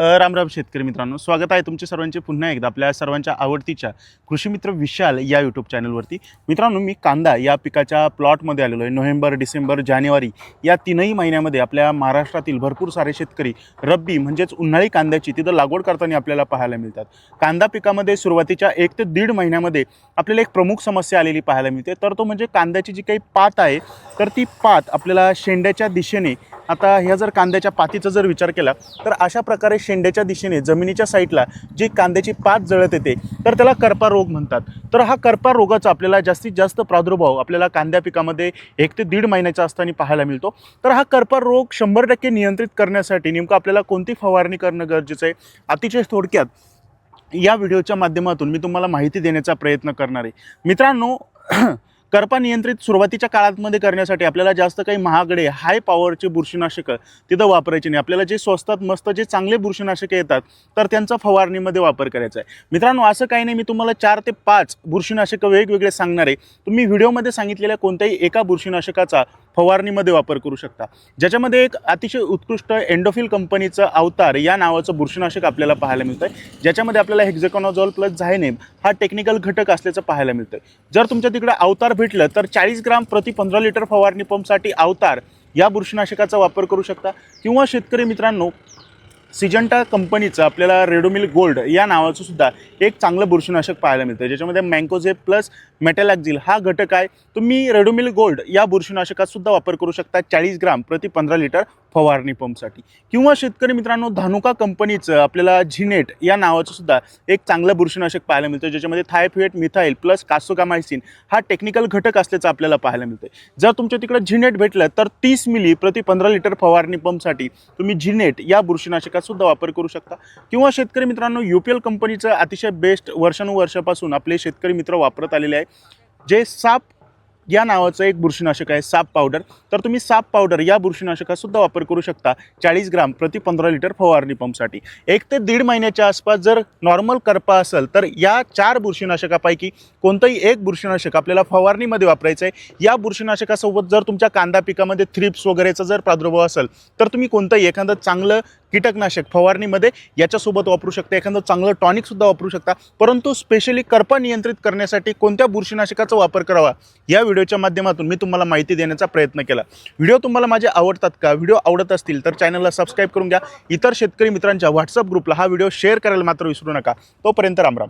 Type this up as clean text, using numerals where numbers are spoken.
राम राम शेतकरी मित्रांनो, स्वागत आहे तुमचे सर्वांचे पुन्हा एकदा आपल्या सर्वांच्या आवडतीच्या कृषी मित्र विशाल या यूट्यूब चॅनलवरती। मित्रांनो, मी कांदा या पिकाच्या प्लॉटमध्ये आलेलो आहे। नोव्हेंबर, डिसेंबर, जानेवारी या तीनही महिन्यामध्ये आपल्या महाराष्ट्रातील भरपूर सारे शेतकरी रब्बी म्हणजेच उन्हाळी कांद्याची तिथं लागवड करताना आपल्याला पाहायला मिळतात। कांदा पिकामध्ये सुरुवातीच्या 1 ते 1.5 महिन्यामध्ये आपल्याला एक प्रमुख समस्या आलेली पाहायला मिळते, तर तो म्हणजे कांद्याची जी काही पात आहे तर ती पात आपल्याला शेंड्याच्या दिशेने, आता ह्या जर कांद्याच्या पातीचा जर विचार केला तर अशा प्रकारे शेंड्याच्या दिशेने जमिनीच्या साईडला जी कांद्याची पात जळत येते तर त्याला करपा रोग म्हणतात। तर हा करपा रोगाचा आपल्याला जास्तीत जास्त प्रादुर्भाव आपल्याला कांद्या पिकामध्ये 1 ते 1.5 महिन्याचा असताना पाहायला मिळतो। तर हा करपा रोग 100% नियंत्रित करण्यासाठी नेमकं आपल्याला कोणती फवारणी करणं गरजेचं आहे, अतिशय थोडक्यात या व्हिडिओच्या माध्यमातून मी तुम्हाला माहिती देण्याचा प्रयत्न करणार आहे। मित्रांनो, करपा नियंत्रित सुरुवातीच्या काळामध्ये करण्यासाठी आपल्याला जास्त काही महागडे हाय पॉवरचे बुरशीनाशक तिथं वापरायचे नाही। आपल्याला जे स्वस्तात मस्त जे चांगले बुरशीनाशके येतात तर त्यांचा फवारणीमध्ये वापर करायचा आहे। मित्रांनो, असं काही नाही, मी तुम्हाला 4 ते 5 बुरशीनाशक वेगवेगळे सांगणार आहे। तुम्ही व्हिडिओमध्ये सांगितलेल्या कोणत्याही एका बुरशीनाशकाचा फवारणीमध्ये वापर करू शकता, ज्याच्यामध्ये एक अतिशय उत्कृष्ट एंडोफिल कंपनीचं अवतार या नावाचं बुरशीनाशक आपल्याला पाहायला मिळतं आहे, ज्याच्यामध्ये आपल्याला हेक्झाकोनाझोल प्लस झायनेम हा टेक्निकल घटक असल्याचं पाहायला मिळतं आहे। जर तुमच्या तिकडे अवतार भेटलं तर 40 ग्राम प्रति 15 लिटर फवारणी पंपसाठी अवतार या बुरशीनाशकाचा वापर करू शकता। किंवा शेतकरी मित्रांनो, सिजंटा कंपनीचं आपल्याला रेडोमिल गोल्ड या नावाचं सुद्धा एक चांगलं बुरशीनाशक पाहायला मिळतं, ज्याच्यामध्ये मँकोझेब प्लस मेटॅलॅक्झिल हा घटक आहे। तुम्ही रेडोमिल गोल्ड या बुरशीनाशकात सुद्धा वापर करू शकता 40 ग्राम प्रति 15 लिटर फवारणी पंपसाठी। किंवा शेतकरी मित्रांनो, धानुका कंपनीचं आपल्याला झिनेट या नावाचं सुद्धा एक चांगलं बुरशीनाशक पाहायला मिळतं, ज्याच्यामध्ये थायफेट मिथाइल प्लस कासोकामायसिन हा टेक्निकल घटक असल्याचं आपल्याला पाहायला मिळतं। जर तुमच्या तिकडे झिनेट भेटलं तर 30 मिली प्रति 15 लिटर फवारणी पंपसाठी तुम्ही झिनेट या बुरशीनाशकात सुद्धा वापर करू शकता। किंवा शेतकरी मित्रांनो, UPL कंपनीचं अतिशय बेस्ट वर्षानुवर्षापासून आपले शेतकरी मित्र वापरत आलेले आहे, जे साप या नावाचं एक बुरशीनाशक आहे, साप पावडर। तर तुम्ही साप पावडर या बुरशीनाशकात सुद्धा वापर करू शकता 40 ग्राम प्रति 15 लिटर फवारणी पंपसाठी। 1 ते 1.5 महिन्याच्या आसपास जर नॉर्मल करपा असेल तर या 4 बुरशीनाशकापैकी कोणतंही एक बुरशीनाशक आपल्याला फवारणीमध्ये वापरायचं आहे। या बुरशीनाशकासोबत जर तुमच्या कांदा पिकामध्ये थ्रिप्स वगैरेचा जर प्रादुर्भाव असेल तर तुम्ही कोणतंही एखादं चांगलं कीटकनाशक फवारणीमध्ये याच्यासोबत वापरू शकता, एखादं चांगलं टॉनिक सुद्धा वापरू शकता। परंतु स्पेशली करपा नियंत्रित करण्यासाठी कोणत्या बुरशीनाशकाचा वापर करावा या व्हिडिओच्या माध्यमातून मी तुम्हाला माहिती देण्याचा प्रयत्न केला। व्हिडिओ तुम्हाला माझे आवडतात का? व्हिडिओ आवडत असतील तर चॅनलला सबस्क्राईब करून घ्या। इतर शेतकरी मित्रांच्या व्हॉट्सअप ग्रुपला हा व्हिडिओ शेअर करायला मात्र विसरू नका। तोपर्यंत राम राम।